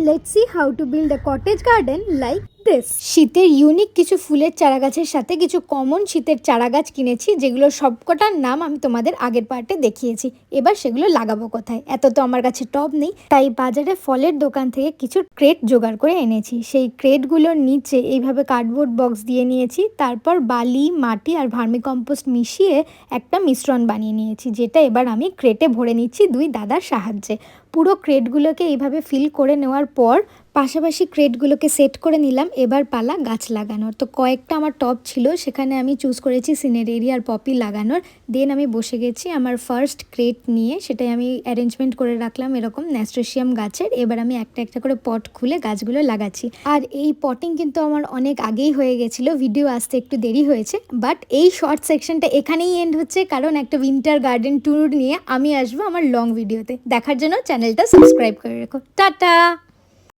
let's see how to build a cottage garden like this. শীতের unique কিছু ফুলের চারাগাছের সাথে কিছু কমন শীতের চারাগাছ কিনেছি, যেগুলোর সবকটার নাম আমি তোমাদের আগের পার্টে দেখিয়েছি। এবার সেগুলো লাগাবো কোথায়? এত তো আমার কাছে টব নেই, তাই বাজারে ফলের দোকান থেকে কিছু ক্রেট জোগাড় করে এনেছি। সেই ক্রেটগুলোর নিচে এইভাবে কার্ডবোর্ড বক্স দিয়ে নিয়েছি, তারপর বালি, মাটি আর ভার্মিকম্পোস্ট মিশিয়ে একটা মিশ্রণ বানিয়ে নিয়েছি, যেটা এবার আমি ক্রেটে ভরে নিচ্ছি দুই দাদার সাহায্যে। পুরো ক্রেটগুলোকে এইভাবে ফিল করে নেওয়ার পর পাশাপাশি ক্রেটগুলোকে সেট করে নিলাম। এবার পালা গাছ লাগানোর। তো কয়েকটা আমার টব ছিল, সেখানে আমি চুজ করেছি সিনেরেরি আর পপি লাগানোর। দেন আমি বসে গেছি আমার ফার্স্ট ক্রেট নিয়ে, সেটাই আমি অ্যারেঞ্জমেন্ট করে রাখলাম এরকম ন্যাস্ট্রেশিয়াম গাছের। এবার আমি একটা একটা করে পট খুলে গাছগুলো লাগাচ্ছি। আর এই পটিং কিন্তু আমার অনেক আগেই হয়ে গেছিলো, ভিডিও আসতে একটু দেরি হয়েছে। বাট এই শর্ট সেকশনটা এখানেই এন্ড হচ্ছে, কারণ একটা উইন্টার গার্ডেন ট্যুর নিয়ে আমি আসবো আমার লং ভিডিওতে। দেখার জন্য চ্যানেলটা সাবস্ক্রাইব করে রেখো। টাটা।